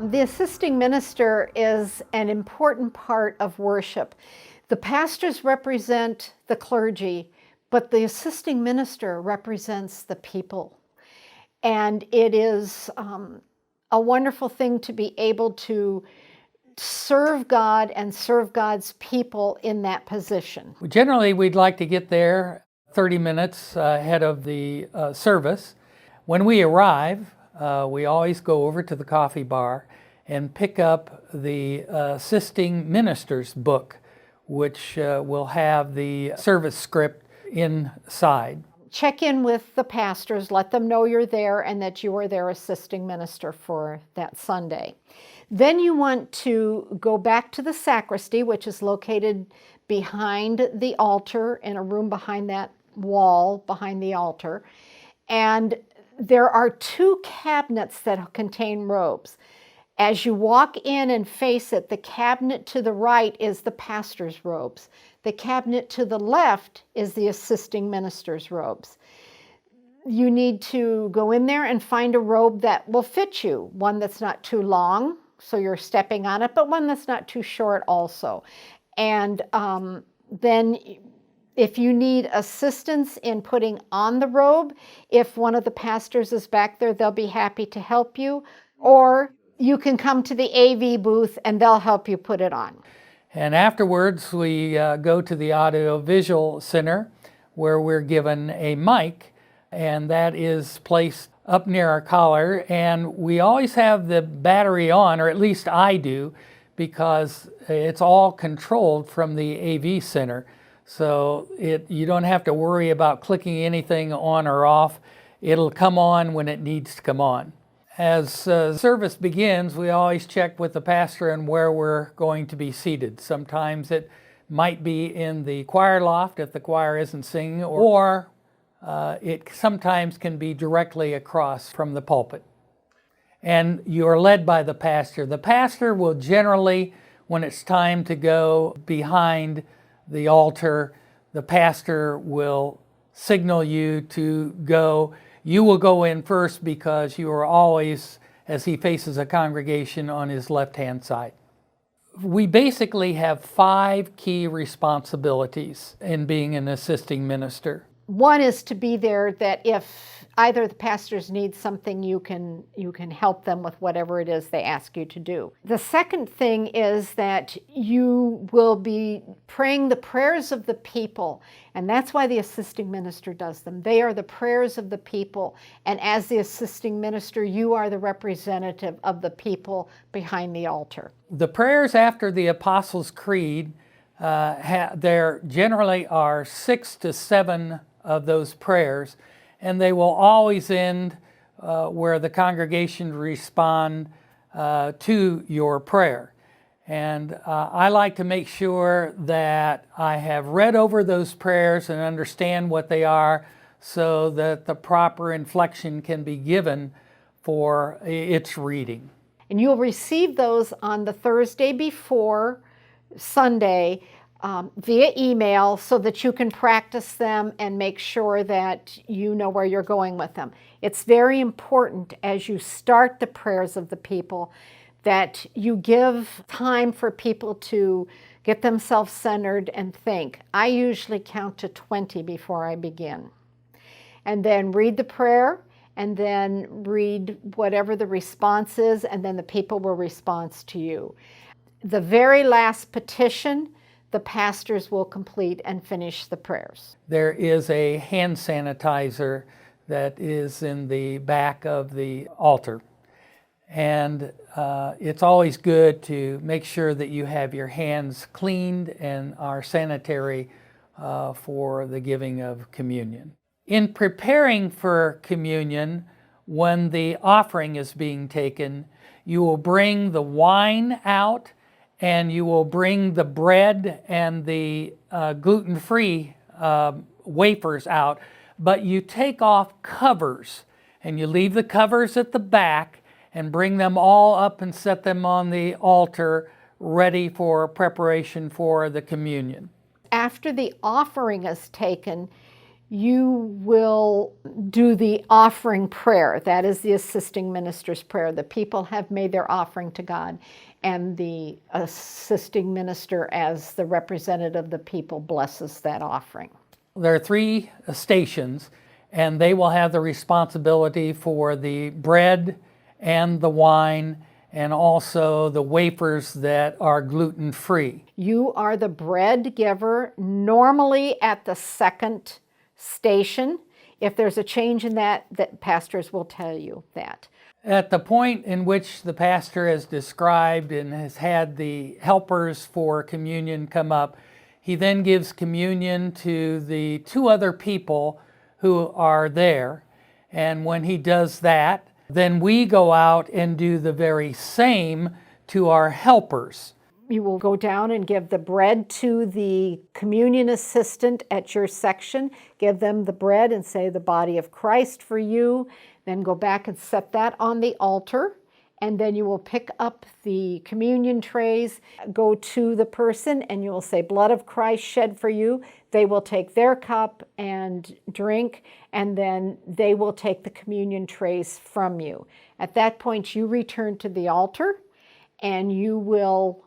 The assisting minister is an important part of worship. The pastors represent the clergy, but the assisting minister represents the people. And it is a wonderful thing to be able to serve God and serve God's people in that position. Generally, we'd like to get there 30 minutes ahead of the service. When we arrive, we always go over to the coffee bar and pick up the assisting minister's book, which will have the service script inside. Check in with the pastors, let them know you're there and that you are their assisting minister for that Sunday. Then you want to go back to the sacristy, which is located behind the altar, in a room behind that wall behind the altar. And there are 2 cabinets that contain robes. As you walk in and face it, the cabinet to the right is the pastor's robes. The cabinet to the left is the assisting minister's robes. You need to go in there and find a robe that will fit you, one that's not too long, so you're stepping on it, but one that's not too short also. And then if you need assistance in putting on the robe, if one of the pastors is back there, they'll be happy to help you. Or you can come to the AV booth and they'll help you put it on. And afterwards, we go to the audio-visual center where we're given a mic, and that is placed up near our collar. And we always have the battery on, or at least I do, because it's all controlled from the AV center. So you don't have to worry about clicking anything on or off. It'll come on when it needs to come on. As service begins, we always check with the pastor on where we're going to be seated. Sometimes it might be in the choir loft if the choir isn't singing, or it sometimes can be directly across from the pulpit. And you're led by the pastor. The pastor will generally, when it's time to go behind the altar, the pastor will signal you to go. You will go in first because you are always, as he faces a congregation, on his left-hand side. We basically have 5 key responsibilities in being an assisting minister. One is to be there that if either the pastors need something, you can help them with whatever it is they ask you to do. The second thing is that you will be praying the prayers of the people, and that's why the assisting minister does them. They are the prayers of the people, and as the assisting minister, you are the representative of the people behind the altar. The prayers after the Apostles' Creed, there generally are 6 to 7 of those prayers, and they will always end where the congregation respond to your prayer. And I like to make sure that I have read over those prayers and understand what they are so that the proper inflection can be given for its reading. And you'll receive those on the Thursday before Sunday via email so that you can practice them and make sure that you know where you're going with them. It's very important as you start the prayers of the people that you give time for people to get themselves centered and think. I usually count to 20 before I begin. And then read the prayer, and then read whatever the response is, and then the people will respond to you. The very last petition, the pastors will complete and finish the prayers. There is a hand sanitizer that is in the back of the altar. And it's always good to make sure that you have your hands cleaned and are sanitary for the giving of communion. In preparing for communion, when the offering is being taken, you will bring the wine out, and you will bring the bread and the gluten-free wafers out, but you take off covers, and you leave the covers at the back and bring them all up and set them on the altar ready for preparation for the communion. After the offering is taken, you will do the offering prayer. That is the assisting minister's prayer. The people have made their offering to God, and the assisting minister, as the representative of the people, blesses that offering. There are 3 stations, and they will have the responsibility for the bread and the wine, and also the wafers that are gluten-free. You are the bread giver, normally at the second station. If there's a change in that, pastors will tell you that. At the point in which the pastor has described and has had the helpers for communion come up, he then gives communion to the 2 other people who are there. And when he does that, then we go out and do the very same to our helpers. You will go down and give the bread to the communion assistant at your section. Give them the bread and say, the body of Christ for you. Then go back and set that on the altar. And then you will pick up the communion trays, go to the person, and you will say, blood of Christ shed for you. They will take their cup and drink, and then they will take the communion trays from you. At that point, you return to the altar, and you will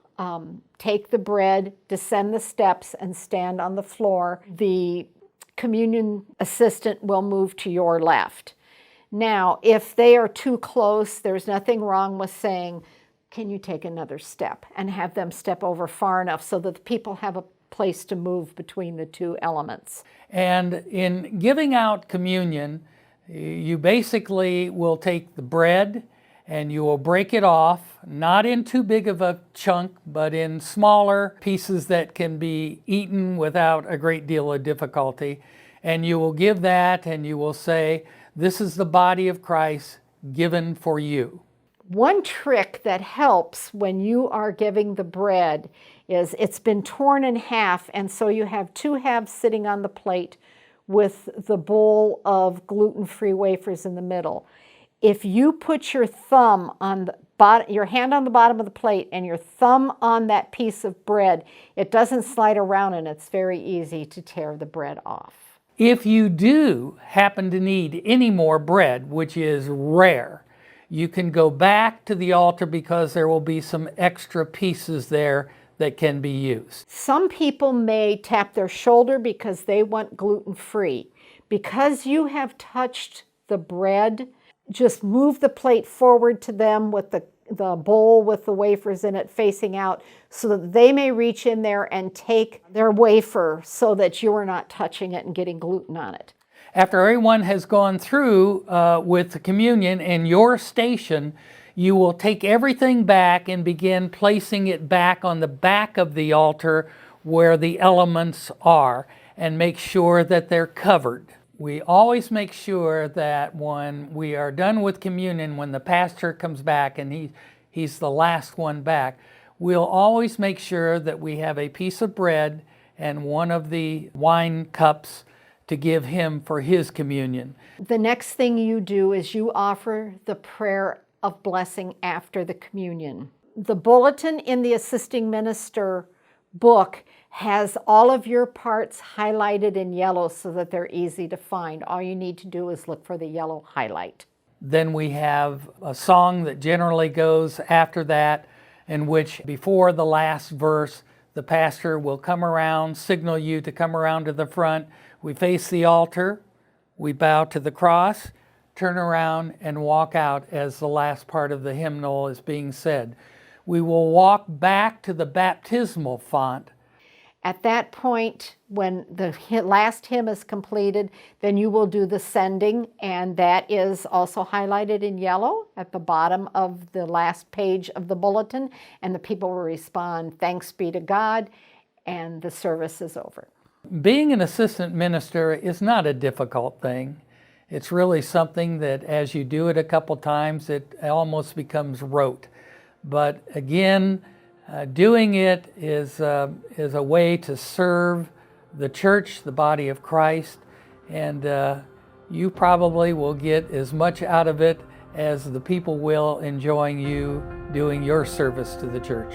take the bread, descend the steps, and stand on the floor. The communion assistant will move to your left. Now, if they are too close, there's nothing wrong with saying, can you take another step, and have them step over far enough so that the people have a place to move between the 2 elements. And in giving out communion, you basically will take the bread and you will break it off, not in too big of a chunk, but in smaller pieces that can be eaten without a great deal of difficulty. And you will give that, and you will say, this is the body of Christ given for you. One trick that helps when you are giving the bread is it's been torn in half, and so you have 2 halves sitting on the plate with the bowl of gluten-free wafers in the middle. If you put your thumb on the bottom, your hand on the bottom of the plate, and your thumb on that piece of bread, it doesn't slide around, and it's very easy to tear the bread off. If you do happen to need any more bread, which is rare, you can go back to the altar because there will be some extra pieces there that can be used. Some people may tap their shoulder because they want gluten-free. Because you have touched the bread, just move the plate forward to them with the bowl with the wafers in it facing out, so that they may reach in there and take their wafer so that you are not touching it and getting gluten on it. After everyone has gone through with the communion in your station, you will take everything back and begin placing it back on the back of the altar where the elements are, and make sure that they're covered. We always make sure that when we are done with communion, when the pastor comes back and he's the last one back, we'll always make sure that we have a piece of bread and one of the wine cups to give him for his communion. The next thing you do is you offer the prayer of blessing after the communion. The bulletin in the assisting minister book has all of your parts highlighted in yellow so that they're easy to find. All you need to do is look for the yellow highlight. Then we have a song that generally goes after that, in which before the last verse, the pastor will come around, signal you to come around to the front. We face the altar, we bow to the cross, turn around and walk out as the last part of the hymnal is being said. We will walk back to the baptismal font. At that point, when the last hymn is completed, then you will do the sending, and that is also highlighted in yellow at the bottom of the last page of the bulletin, and the people will respond, "Thanks be to God," and the service is over. Being an assistant minister is not a difficult thing. It's really something that as you do it a couple times, it almost becomes rote. But again, doing it is a way to serve the church, the body of Christ, and you probably will get as much out of it as the people will enjoying you doing your service to the church.